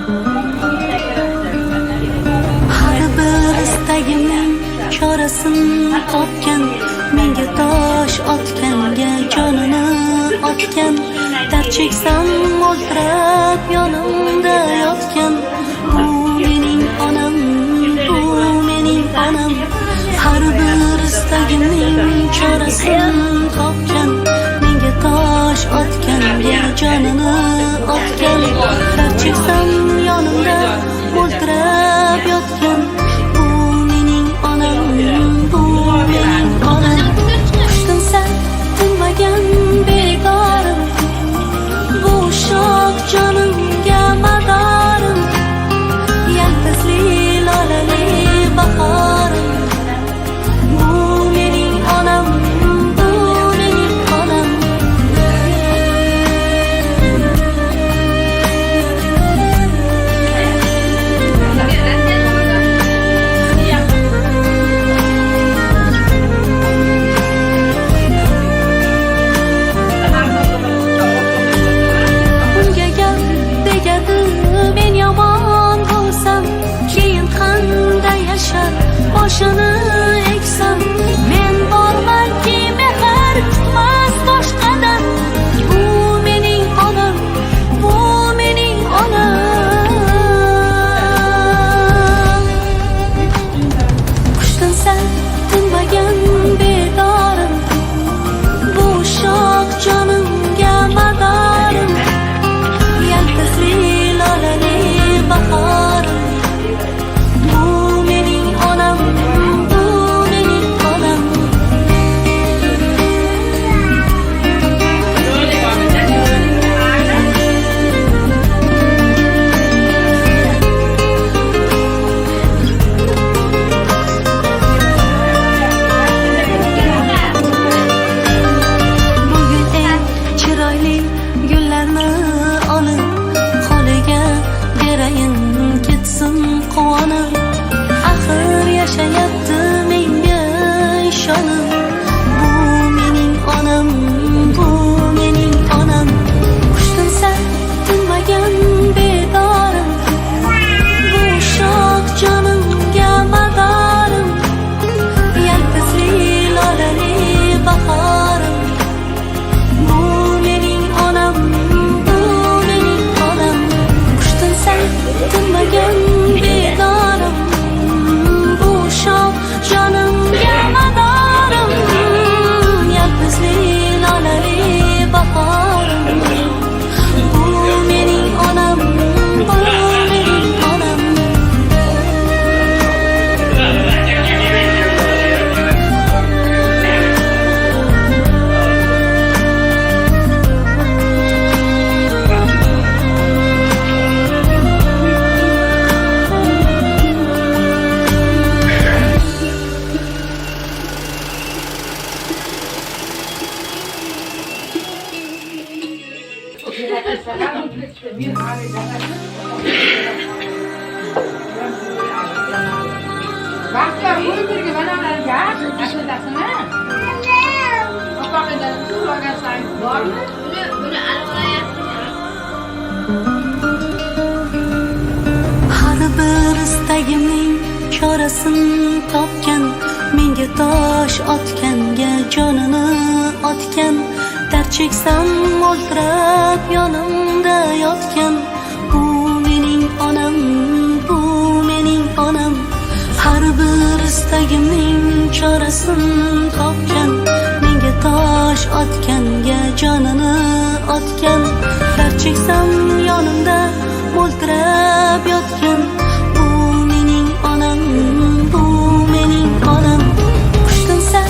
Har bir istagimning chorasini topgan, menga tosh otganga jonini otgan, dard cheksam o'ltirib yonimda yotgan. Bu mening onam, bu mening onam. Har bir istagimning chorasini topgan, menga tosh otganga jonini otgan, dard cheksam yonimda o'ltirib yotgan. Bu mening onam, bu mening onam. Qushdim san tinmagan begorim, bu shoh jonimga madorim, yalpizli lolali bahorim. Bu mening onam, bu mening onam. Unga gap tegadi, men yomon bo'lsam, keyin qanday yashar boshini eksam. Men bormanki mehr kutmas boshqadan. Bu mening onam, bu mening onam. Qushdim san tinmagan bedorim, bu shoh jonimga madorim, yalpizli lolali bahorim. Bu mening onam, bu mening onam. Bugun eng chiroyli gullarni olib, holiga berayin ketsin quvonib. Axir yashayapti menga ishonib. Bu mening onam, bu mening onam. Qushdim san tinmagan bedorim, bu shoh jonimga madorim, yalpizli lolali bahorim. Bu mening onam, bu mening onam. Qushdim san tinmagan bedorim, bu shoh jonimga madorim, yalpizli lolali bahorim. Bu mening onam, bu mening onam. Vaqtlar bo'y birga banalarga ashadasini opaqadan so'ragan bormi? Buni Har bir istagimning chorasini topgan, menga tosh otganga jonini otgan, dard cheksam o'ltirib yonimda yotgan. Bu mening onam, bu mening onam. Har bir istagimning chorasini topgan, menga tosh otganga jonini otgan, dard cheksam yonimda o'ltirib yotgan. Bu mening onam, bu mening onam. Qushdim san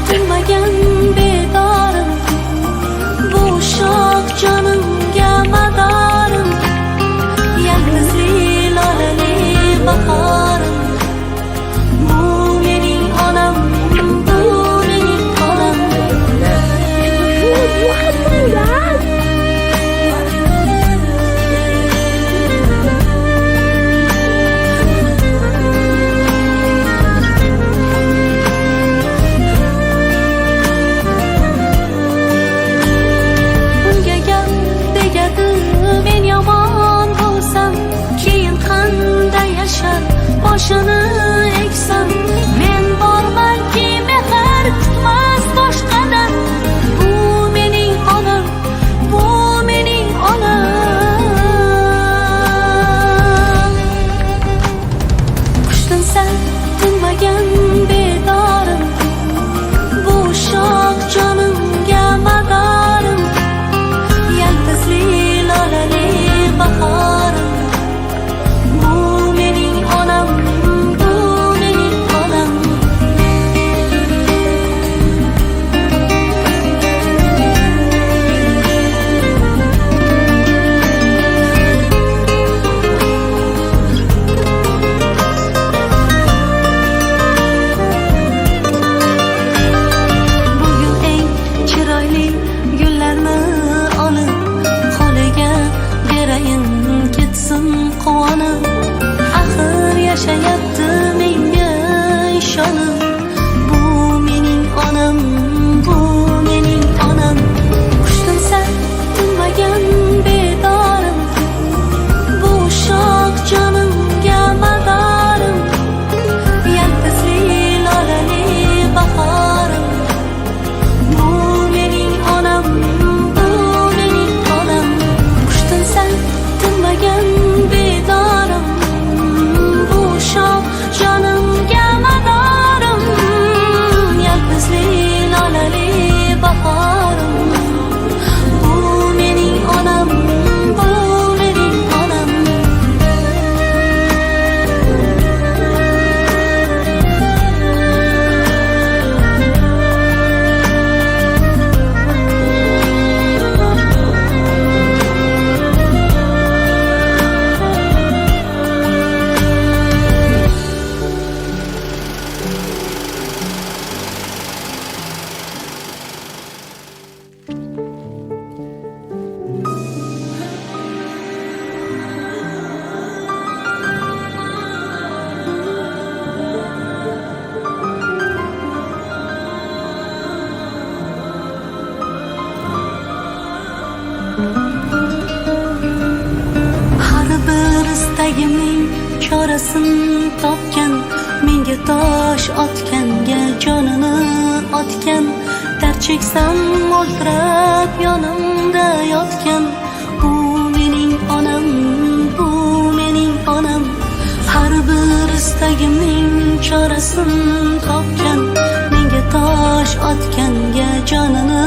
tinmagan bedorim, bu shoh jonimga madorim, yalpizli lolali bahorim. Bu mening onam, bu mening onam. Bu boshini eksam, men bormanki mehr kutmas boshqadan. Bu mening onam, bu mening onam. Qushdan sal tinmagan bedorim, bu shoh jonimga madorim. Yalpizli lolali bahorim, bu mening onam, bu mening onam. Bugun eng chiroyli gullarni olib, qo'liga berayin ketsin quvonib. Axir yashayapti menga ishonib. Bu mening onam, bu mening onam. Qushdan sal tinmagan bedorim, bu shoh jonimga madorim. Yalpizli lolali bahorim, bu mening onam, bu mening onam. Qushdan sal tinmagan bedorim, bu shoh jonimga madorim. Yalpizli lolali bahorim, bu mening onam, bu mening onam. Har bir istagimning chorasini topgan, menga tosh otganga jonini otgan. Dard cheksam o'ltirib yonimda yotgan, bu mening onam, bu mening onam. Har bir istagimning chorasini topgan, menga tosh otganga jonini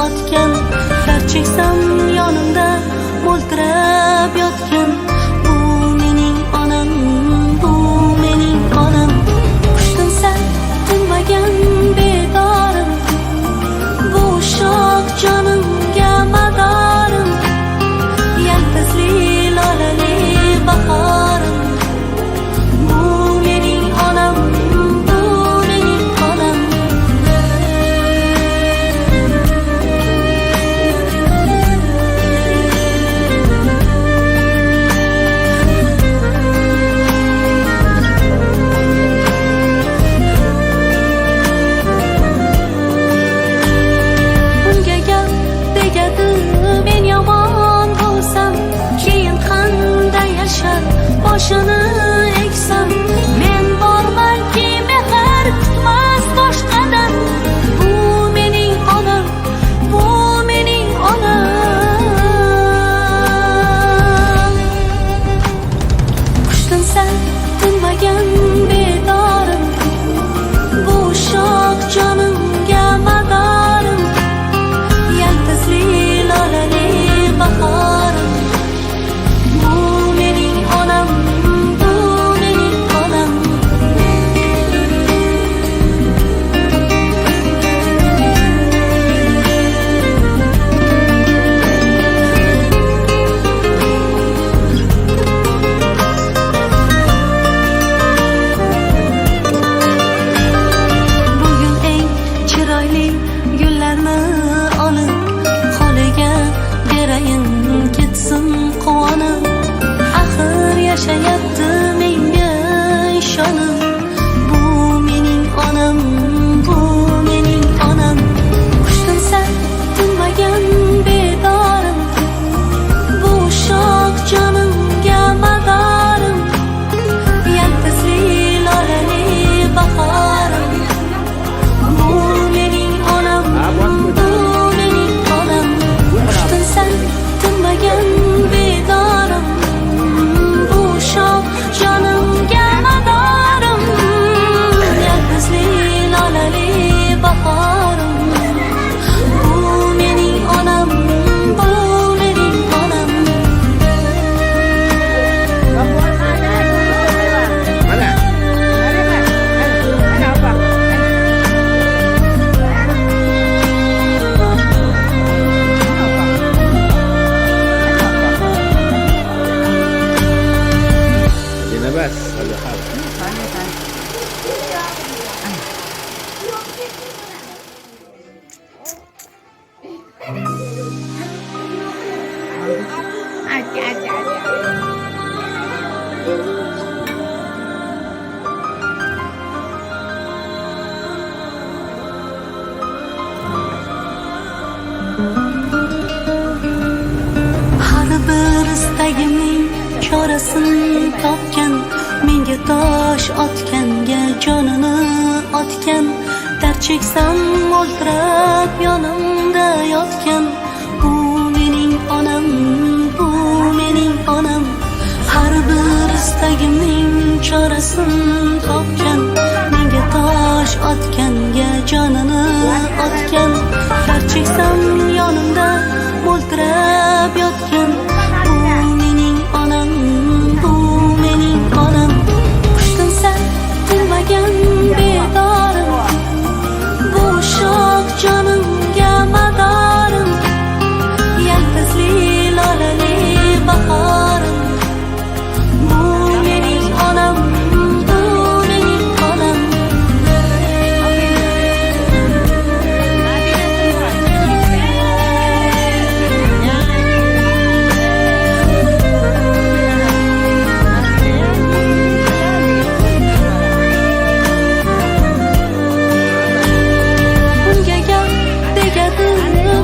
otgan. Dard cheksam yonimda o'ltirib yotgan, bu mening onam, bu mening onam. Qushdan sal tinmagan bedorim, bu shoh jonimga madorim. Yalpizli lolali bahorim, bu mening onam, bu mening onam. Unga gap tegadi, men yomon bo'lsam, keyin qanday yashar boshini eksam. Men bormanki mehr kutmas boshqadan. Bu mening onam, bu mening onam. Qushdan sal tinmagan bedorim, bu shoh jonimga madorim. Yalpizli lolali bahorim, bu mening onam, bu mening onam. Bugun eng chiroyli gullarni olib, qo'liga berayin ketsin quvonib. Axir yashayapti menga ishonib. Bu mening onam, bu mening onam. Qushdan sal tinmagan bedorim, bu shoh jonimga madorim. Yalpizli Har bir istagimning chorasini topgan, menga tosh otganga jonini otgan, dard cheksam mo'ltirab yonimda yotgan. Bu mening onam, bu mening onam. Har bir istagimning chorasini topgan, menga tosh otganga jonini otgan, dard cheksam yonimda mo'ltirab yotgan. Bu mening onam, bu mening onam. Qushtinsa tinmagan bedorim, bu shoh jonimga madorim, yalpizli lolali bahorim. Bu mening onam, bu mening onam. Unga gap degadi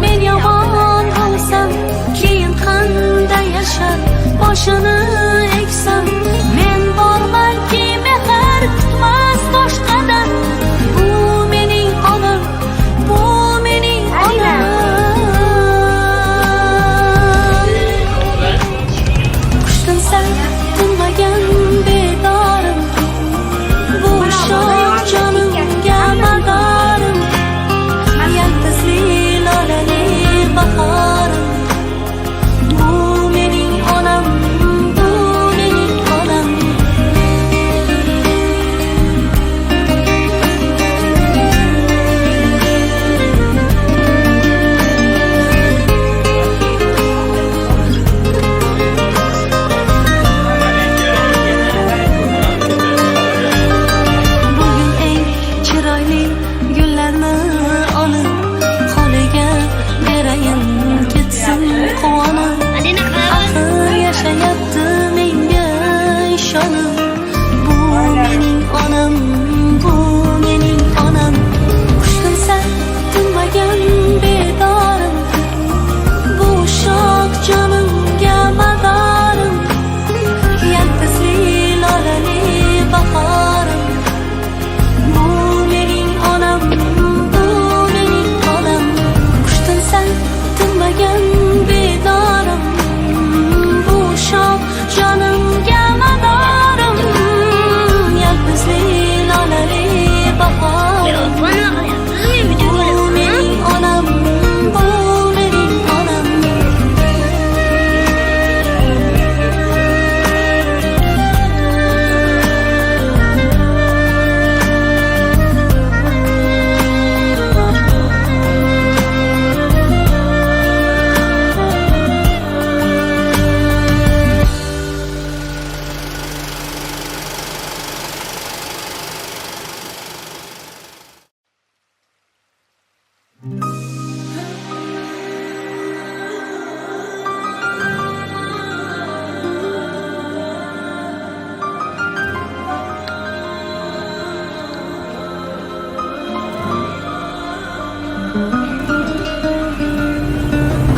men yomon bo'lsam, keyin qanday yashar boshini eksam. Men bormanki mehr kutmas boshqadan. Bu mening onam, bu mening onam. Qushtinsa tinmagan bedorim, bu shoh jonimga madorim, yalpizli lolali bahorim. Bu mening onam, bu mening onam. Bugun eng chiroyli gullarni olib, qo'liga berayin ketsin quvonib. Axir yashayapti menga ishonib. Bu mening onam, bu mening onam. Qushtinsa tinmagan bedorim, bu shoh jonimga madorim, yalpizli lolali bahorim. Bu mening onam, bu mening onam. Qushtinsa tinmagan bedorim, bu shoh jonimga madorim, yalpizli lolali bahorim. Bu mening onam, bu mening onam.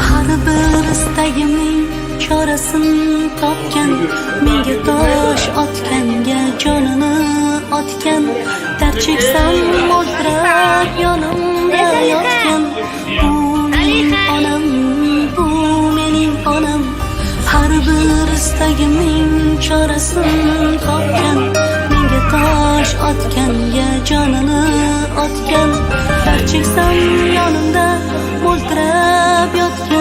Har bir istagimning chorasini topgan, menga tosh otganga jonini otgan, dard cheksam mo'ltirab yonimda yotgan. Bu mening onam, bu mening onam. Har bir istagimning chorasini topgan, menga tosh otganga jonini otgan, dard cheksam yonimda mo'ltirab yotgan.